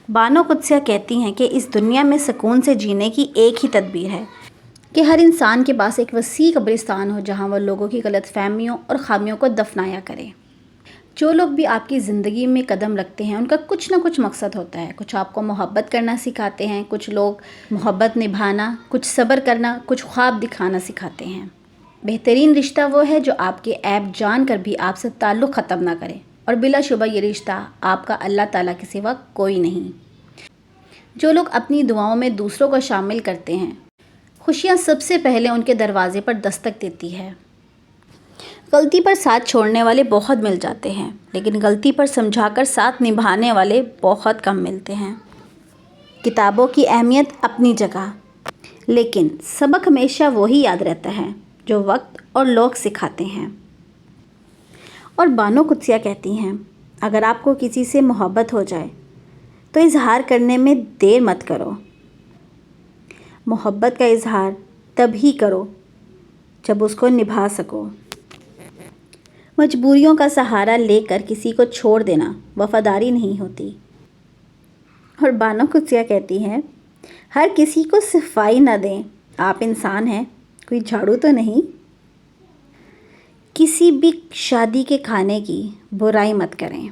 بانو قدسیہ کہتی ہیں کہ اس دنیا میں سکون سے جینے کی ایک ہی تدبیر ہے کہ ہر انسان کے پاس ایک وسیع قبرستان ہو جہاں وہ لوگوں کی غلط فہمیوں اور خامیوں کو دفنایا کرے۔ جو لوگ بھی آپ کی زندگی میں قدم رکھتے ہیں ان کا کچھ نہ کچھ مقصد ہوتا ہے۔ کچھ آپ کو محبت کرنا سکھاتے ہیں، کچھ لوگ محبت نبھانا، کچھ صبر کرنا، کچھ خواب دکھانا سکھاتے ہیں۔ بہترین رشتہ وہ ہے جو آپ کے عیب جان کر بھی آپ سے تعلق ختم نہ کرے، اور بلا شبہ یہ رشتہ آپ کا اللہ تعالیٰ کے سوا کوئی نہیں۔ جو لوگ اپنی دعاؤں میں دوسروں کو شامل کرتے ہیں، خوشیاں سب سے پہلے ان کے دروازے پر دستک دیتی ہے۔ غلطی پر ساتھ چھوڑنے والے بہت مل جاتے ہیں، لیکن غلطی پر سمجھا کر ساتھ نبھانے والے بہت کم ملتے ہیں۔ کتابوں کی اہمیت اپنی جگہ، لیکن سبق ہمیشہ وہی یاد رہتا ہے جو وقت اور لوگ سکھاتے ہیں۔ اور بانو قدسیہ کہتی ہیں، اگر آپ کو کسی سے محبت ہو جائے تو اظہار کرنے میں دیر مت کرو۔ محبت کا اظہار تب ہی کرو جب اس کو نبھا سکو۔ مجبوریوں کا سہارا لے کر کسی کو چھوڑ دینا وفاداری نہیں ہوتی۔ اور بانو قدسیہ کہتی ہیں، ہر کسی کو صفائی نہ دیں، آپ انسان ہیں، کوئی جھاڑو تو نہیں۔ کسی بھی شادی کے کھانے کی برائی مت کریں۔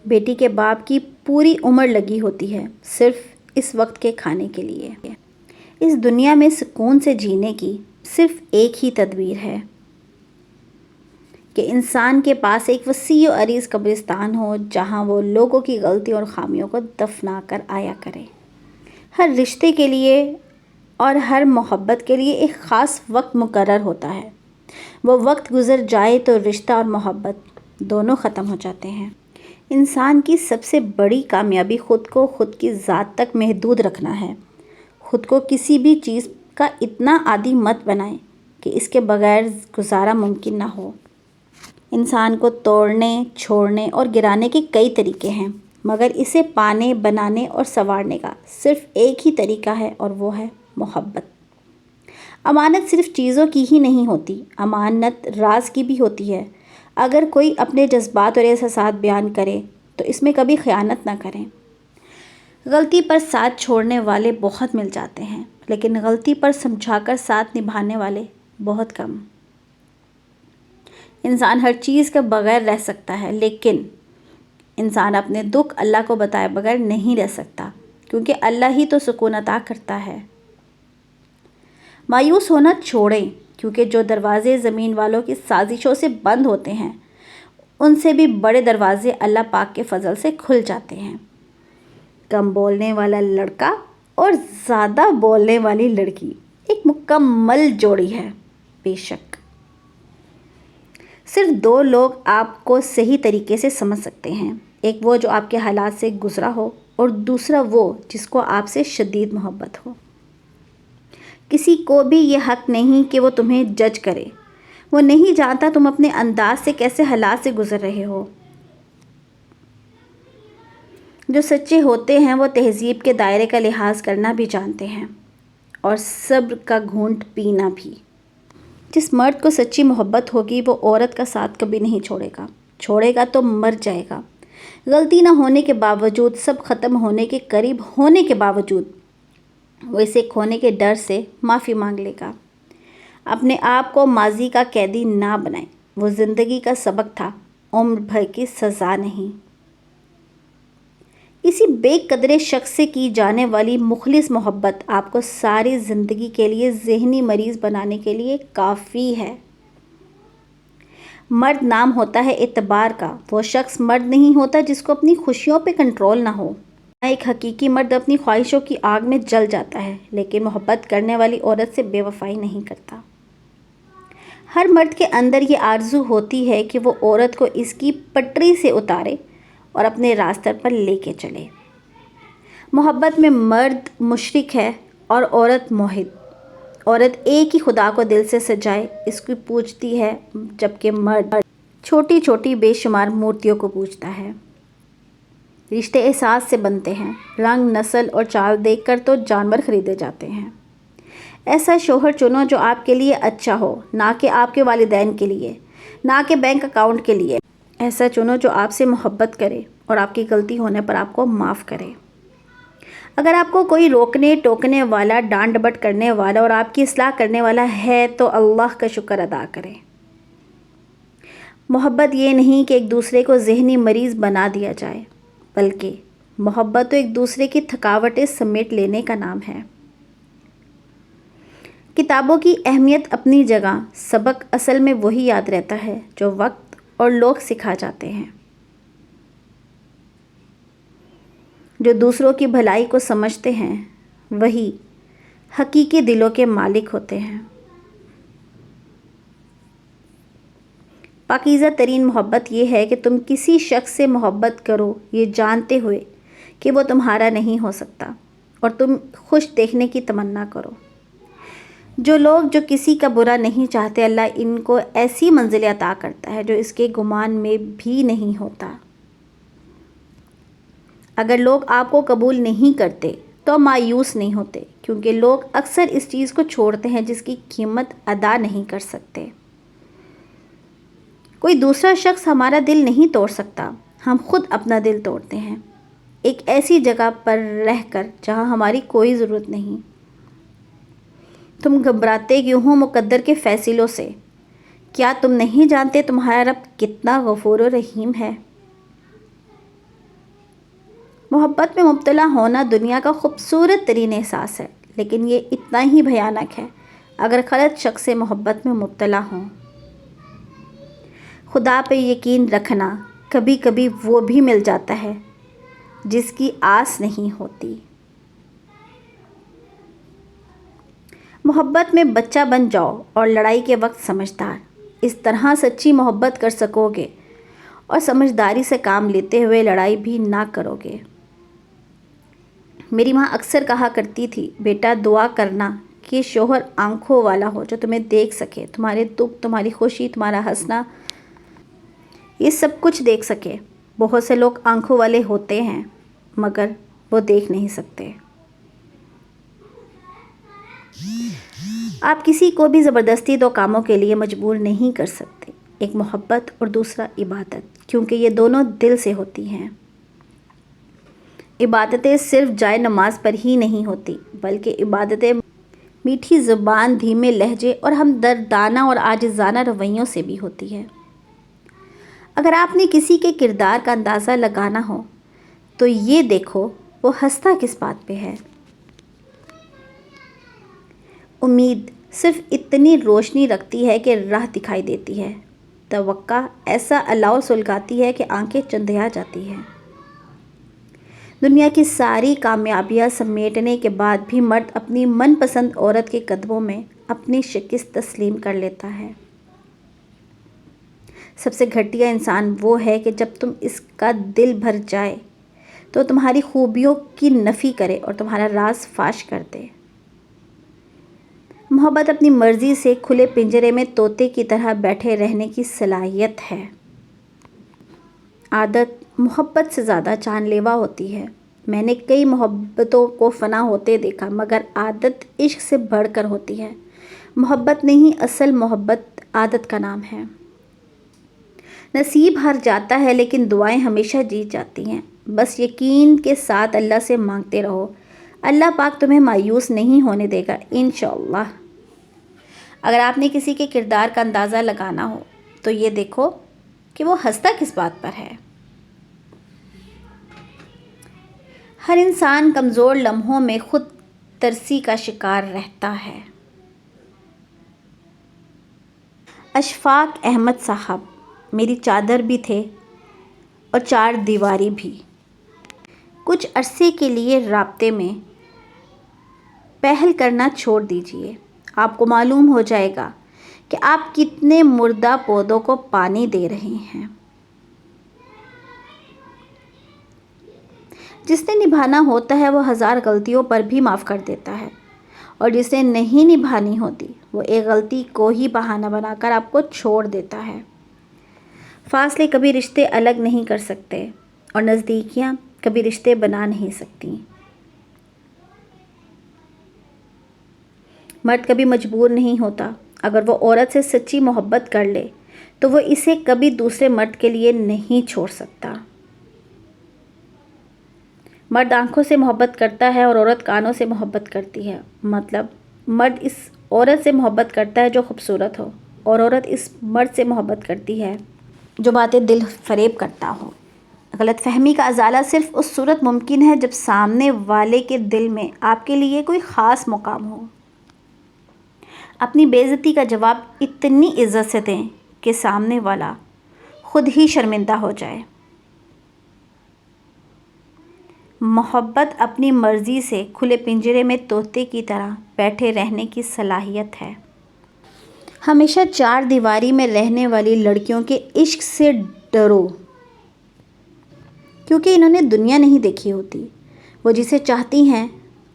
بیٹی کے باپ کی پوری عمر لگی ہوتی ہے صرف اس وقت کے کھانے کے لیے۔ اس دنیا میں سکون سے جینے کی صرف ایک ہی تدبیر ہے کہ انسان کے پاس ایک وسیع و عریض قبرستان ہو جہاں وہ لوگوں کی غلطیوں اور خامیوں کو دفنا کر آیا کرے۔ ہر رشتے کے لیے اور ہر محبت کے لیے ایک خاص وقت مقرر ہوتا ہے۔ وہ وقت گزر جائے تو رشتہ اور محبت دونوں ختم ہو جاتے ہیں۔ انسان کی سب سے بڑی کامیابی خود کو خود کی ذات تک محدود رکھنا ہے۔ خود کو کسی بھی چیز کا اتنا عادی مت بنائیں کہ اس کے بغیر گزارا ممکن نہ ہو۔ انسان کو توڑنے، چھوڑنے اور گرانے کے کئی طریقے ہیں، مگر اسے پانے، بنانے اور سنوارنے کا صرف ایک ہی طریقہ ہے، اور وہ ہے محبت۔ امانت صرف چیزوں کی ہی نہیں ہوتی، امانت راز کی بھی ہوتی ہے۔ اگر کوئی اپنے جذبات اور احساسات بیان کرے تو اس میں کبھی خیانت نہ کریں۔ غلطی پر ساتھ چھوڑنے والے بہت مل جاتے ہیں، لیکن غلطی پر سمجھا کر ساتھ نبھانے والے بہت کم۔ انسان ہر چیز کے بغیر رہ سکتا ہے، لیکن انسان اپنے دکھ اللہ کو بتائے بغیر نہیں رہ سکتا، کیونکہ اللہ ہی تو سکون عطا کرتا ہے۔ مایوس ہونا چھوڑیں، کیونکہ جو دروازے زمین والوں کی سازشوں سے بند ہوتے ہیں ان سے بھی بڑے دروازے اللہ پاک کے فضل سے کھل جاتے ہیں۔ کم بولنے والا لڑکا اور زیادہ بولنے والی لڑکی ایک مکمل جوڑی ہے۔ بے شک صرف دو لوگ آپ کو صحیح طریقے سے سمجھ سکتے ہیں، ایک وہ جو آپ کے حالات سے گزرا ہو، اور دوسرا وہ جس کو آپ سے شدید محبت ہو۔ کسی کو بھی یہ حق نہیں کہ وہ تمہیں جج کرے، وہ نہیں جانتا تم اپنے انداز سے کیسے حالات سے گزر رہے ہو۔ جو سچے ہوتے ہیں وہ تہذیب کے دائرے کا لحاظ کرنا بھی جانتے ہیں، اور صبر کا گھونٹ پینا بھی۔ جس مرد کو سچی محبت ہوگی وہ عورت کا ساتھ کبھی نہیں چھوڑے گا تو مر جائے گا۔ غلطی نہ ہونے کے باوجود، سب ختم ہونے کے قریب ہونے کے باوجود وہ اسے کھونے کے ڈر سے معافی مانگ لے گا۔ اپنے آپ کو ماضی کا قیدی نہ بنائیں، وہ زندگی کا سبق تھا، عمر بھر کی سزا نہیں۔ کسی بے قدر شخص سے کی جانے والی مخلص محبت آپ کو ساری زندگی کے لیے ذہنی مریض بنانے کے لیے کافی ہے۔ مرد نام ہوتا ہے اعتبار کا، وہ شخص مرد نہیں ہوتا جس کو اپنی خوشیوں پہ کنٹرول نہ ہو۔ ایک حقیقی مرد اپنی خواہشوں کی آگ میں جل جاتا ہے، لیکن محبت کرنے والی عورت سے بے وفائی نہیں کرتا۔ ہر مرد کے اندر یہ آرزو ہوتی ہے کہ وہ عورت کو اس کی پٹری سے اتارے اور اپنے راستے پر لے کے چلے۔ محبت میں مرد مشرک ہے اور عورت موحد۔ عورت ایک ہی خدا کو دل سے سجائے اس کو پوجتی ہے، جبکہ مرد چھوٹی چھوٹی بے شمار مورتیوں کو پوجتا ہے۔ رشتے احساس سے بنتے ہیں، رنگ، نسل اور چال دیکھ کر تو جانور خریدے جاتے ہیں۔ ایسا شوہر چنو جو آپ کے لیے اچھا ہو، نہ کہ آپ کے والدین کے لیے، نہ کہ بینک اکاؤنٹ کے لیے۔ ایسا چنو جو آپ سے محبت کرے اور آپ کی غلطی ہونے پر آپ کو معاف کرے۔ اگر آپ کو کوئی روکنے ٹوکنے والا، ڈانٹ ڈپٹ کرنے والا اور آپ کی اصلاح کرنے والا ہے تو اللہ کا شکر ادا کریں۔ محبت یہ نہیں کہ ایک دوسرے کو ذہنی مریض بنا دیا جائے، بلکہ محبت تو ایک دوسرے کی تھکاوٹیں سمیٹ لینے کا نام ہے۔ کتابوں کی اہمیت اپنی جگہ، سبق اصل میں وہی یاد رہتا ہے جو وقت اور لوگ سکھا جاتے ہیں۔ جو دوسروں کی بھلائی کو سمجھتے ہیں وہی حقیقی دلوں کے مالک ہوتے ہیں۔ پاکیزہ ترین محبت یہ ہے کہ تم کسی شخص سے محبت کرو یہ جانتے ہوئے کہ وہ تمہارا نہیں ہو سکتا اور تم خوش دیکھنے کی تمنا کرو۔ جو لوگ جو کسی کا برا نہیں چاہتے، اللہ ان کو ایسی منزل عطا کرتا ہے جو اس کے گمان میں بھی نہیں ہوتا۔ اگر لوگ آپ کو قبول نہیں کرتے تو مایوس نہیں ہوتے، کیونکہ لوگ اکثر اس چیز کو چھوڑتے ہیں جس کی قیمت ادا نہیں کر سکتے۔ کوئی دوسرا شخص ہمارا دل نہیں توڑ سکتا، ہم خود اپنا دل توڑتے ہیں، ایک ایسی جگہ پر رہ کر جہاں ہماری کوئی ضرورت نہیں۔ تم گھبراتے کیوں ہو مقدر کے فیصلوں سے؟ کیا تم نہیں جانتے تمہارا رب کتنا غفور و رحیم ہے؟ محبت میں مبتلا ہونا دنیا کا خوبصورت ترین احساس ہے، لیکن یہ اتنا ہی بھیانک ہے اگر غلط شخص سے محبت میں مبتلا ہوں۔ خدا پہ یقین رکھنا، کبھی کبھی وہ بھی مل جاتا ہے جس کی آس نہیں ہوتی۔ محبت میں بچہ بن جاؤ اور لڑائی کے وقت سمجھدار، اس طرح سچی محبت کر سکو گے اور سمجھداری سے کام لیتے ہوئے لڑائی بھی نہ کرو گے۔ میری ماں اکثر کہا کرتی تھی، بیٹا دعا کرنا کہ شوہر آنکھوں والا ہو جو تمہیں دیکھ سکے، تمہارے دکھ، تمہاری خوشی، تمہارا ہنسنا، یہ سب کچھ دیکھ سکے۔ بہت سے لوگ آنکھوں والے ہوتے ہیں مگر وہ دیکھ نہیں سکتے۔ آپ کسی کو بھی زبردستی دو کاموں کے لیے مجبور نہیں کر سکتے، ایک محبت اور دوسرا عبادت، کیونکہ یہ دونوں دل سے ہوتی ہیں۔ عبادتیں صرف جائے نماز پر ہی نہیں ہوتی، بلکہ عبادتیں میٹھی زبان، دھیمے لہجے اور ہمدردانہ اور عاجزانہ رویوں سے بھی ہوتی ہے۔ اگر آپ نے کسی کے کردار کا اندازہ لگانا ہو تو یہ دیکھو وہ ہنستا کس بات پہ ہے۔ امید صرف اتنی روشنی رکھتی ہے کہ راہ دکھائی دیتی ہے، توقع ایسا الاؤ سلگاتی ہے کہ آنکھیں چندھیا جاتی ہیں۔ دنیا کی ساری کامیابیاں سمیٹنے کے بعد بھی مرد اپنی من پسند عورت کے قدموں میں اپنی شکست تسلیم کر لیتا ہے۔ سب سے گھٹیا انسان وہ ہے کہ جب تم اس کا دل بھر جائے تو تمہاری خوبیوں کی نفی کرے اور تمہارا راز فاش کر دے۔ محبت اپنی مرضی سے کھلے پنجرے میں طوطے کی طرح بیٹھے رہنے کی صلاحیت ہے۔ عادت محبت سے زیادہ جان لیوا ہوتی ہے۔ میں نے کئی محبتوں کو فنا ہوتے دیکھا، مگر عادت عشق سے بڑھ کر ہوتی ہے۔ محبت نہیں، اصل محبت عادت کا نام ہے۔ نصیب ہار جاتا ہے لیکن دعائیں ہمیشہ جیت جاتی ہیں۔ بس یقین کے ساتھ اللہ سے مانگتے رہو، اللہ پاک تمہیں مایوس نہیں ہونے دے گا انشاءاللہ۔ اگر آپ نے کسی کے کردار کا اندازہ لگانا ہو تو یہ دیکھو کہ وہ ہنستا کس بات پر ہے۔ ہر انسان کمزور لمحوں میں خود ترسی کا شکار رہتا ہے۔ اشفاق احمد صاحب، میری چادر بھی تھے اور چار دیواری بھی۔ کچھ عرصے کے لیے رابطے میں پہل کرنا چھوڑ دیجئے، آپ کو معلوم ہو جائے گا کہ آپ کتنے مردہ پودوں کو پانی دے رہے ہیں۔ جس نے نبھانا ہوتا ہے وہ ہزار غلطیوں پر بھی معاف کر دیتا ہے، اور جسے نہیں نبھانی ہوتی وہ ایک غلطی کو ہی بہانہ بنا کر آپ کو چھوڑ دیتا ہے۔ فاصلے کبھی رشتے الگ نہیں کر سکتے اور نزدیکیاں کبھی رشتے بنا نہیں سکتی۔ مرد کبھی مجبور نہیں ہوتا، اگر وہ عورت سے سچی محبت کر لے تو وہ اسے کبھی دوسرے مرد کے لیے نہیں چھوڑ سکتا۔ مرد آنکھوں سے محبت کرتا ہے اور عورت کانوں سے محبت کرتی ہے. مطلب مرد اس عورت سے محبت کرتا ہے جو خوبصورت ہو اور عورت اس مرد سے محبت کرتی ہے جو باتیں دل فریب کرتا ہو. غلط فہمی کا ازالہ صرف اس صورت ممکن ہے جب سامنے والے کے دل میں آپ کے لیے کوئی خاص مقام ہو. اپنی بے عزتی کا جواب اتنی عزت سے دیں کہ سامنے والا خود ہی شرمندہ ہو جائے. محبت اپنی مرضی سے کھلے پنجرے میں طوطے کی طرح بیٹھے رہنے کی صلاحیت ہے. ہمیشہ چار دیواری میں رہنے والی لڑکیوں کے عشق سے ڈرو کیونکہ انہوں نے دنیا نہیں دیکھی ہوتی. وہ جسے چاہتی ہیں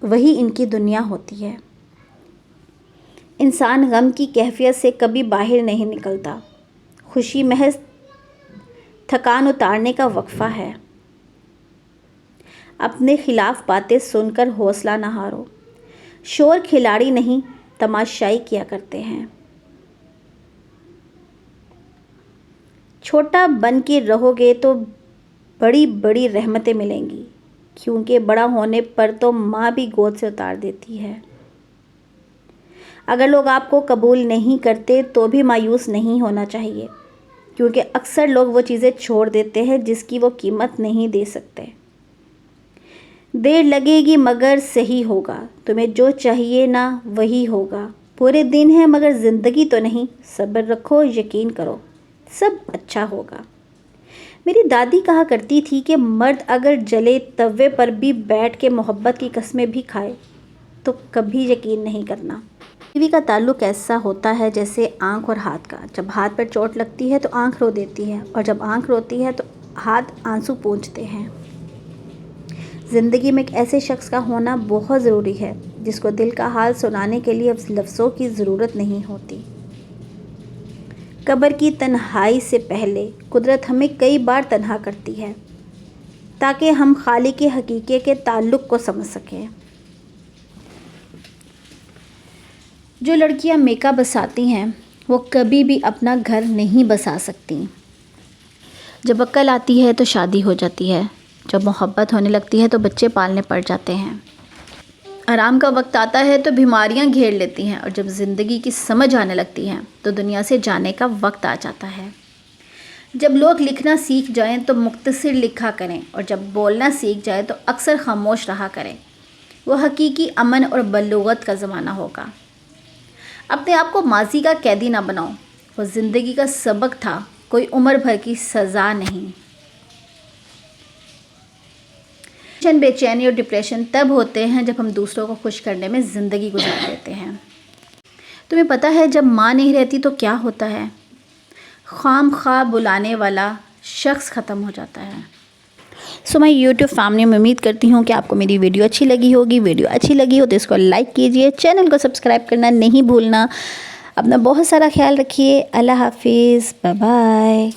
وہی ان کی دنیا ہوتی ہے. انسان غم کی کیفیت سے کبھی باہر نہیں نکلتا. خوشی محض تھکان اتارنے کا وقفہ ہے. اپنے خلاف باتیں سن کر حوصلہ نہ ہارو. شور کھلاڑی نہیں تماشائی کیا کرتے ہیں. چھوٹا بن کے رہو گے تو بڑی بڑی رحمتیں ملیں گی کیونکہ بڑا ہونے پر تو ماں بھی گود سے اتار دیتی ہے. اگر لوگ آپ کو قبول نہیں کرتے تو بھی مایوس نہیں ہونا چاہیے کیونکہ اکثر لوگ وہ چیزیں چھوڑ دیتے ہیں جس کی وہ قیمت نہیں دے سکتے. دیر لگے گی مگر صحیح ہوگا. تمہیں جو چاہیے نا وہی ہوگا. پورے دن ہے مگر زندگی تو نہیں. صبر رکھو یقین کرو سب اچھا ہوگا. میری دادی کہا کرتی تھی کہ مرد اگر جلے توے پر بھی بیٹھ کے محبت کی قسمیں بھی کھائے تو کبھی یقین نہیں کرنا. بیوی کا تعلق ایسا ہوتا ہے جیسے آنکھ اور ہاتھ کا. جب ہاتھ پر چوٹ لگتی ہے تو آنکھ رو دیتی ہے اور جب آنکھ روتی ہے تو ہاتھ آنسو پونچھتے ہیں. زندگی میں ایک ایسے شخص کا ہونا بہت ضروری ہے جس کو دل کا حال سنانے کے لیے لفظوں کی ضرورت نہیں ہوتی. قبر کی تنہائی سے پہلے قدرت ہمیں کئی بار تنہا کرتی ہے تاکہ ہم خالق حقیقی کے تعلق کو سمجھ سکیں. جو لڑکیاں میکا بساتی ہیں وہ کبھی بھی اپنا گھر نہیں بسا سکتی. جب عقل آتی ہے تو شادی ہو جاتی ہے. جب محبت ہونے لگتی ہے تو بچے پالنے پڑ جاتے ہیں. آرام کا وقت آتا ہے تو بیماریاں گھیر لیتی ہیں اور جب زندگی کی سمجھ آنے لگتی ہے تو دنیا سے جانے کا وقت آ جاتا ہے. جب لوگ لکھنا سیکھ جائیں تو مختصر لکھا کریں اور جب بولنا سیکھ جائیں تو اکثر خاموش رہا کریں. وہ حقیقی امن اور بلوغت کا زمانہ ہوگا. اپنے آپ کو ماضی کا قیدی نہ بناؤ. وہ زندگی کا سبق تھا کوئی عمر بھر کی سزا نہیں. بے چینی اور ڈپریشن تب ہوتے ہیں جب ہم دوسروں کو خوش کرنے میں زندگی گزار دیتے ہیں. تمہیں پتہ ہے جب ماں نہیں رہتی تو کیا ہوتا ہے؟ خام خواہ بلانے والا شخص ختم ہو جاتا ہے. سو میں یوٹیوب فیملی میں امید کرتی ہوں کہ آپ کو میری ویڈیو اچھی لگی ہوگی. ویڈیو اچھی لگی ہو تو اس کو لائک کیجئے. چینل کو سبسکرائب کرنا نہیں بھولنا. اپنا بہت سارا خیال رکھیے. اللہ حافظ. Bye bye.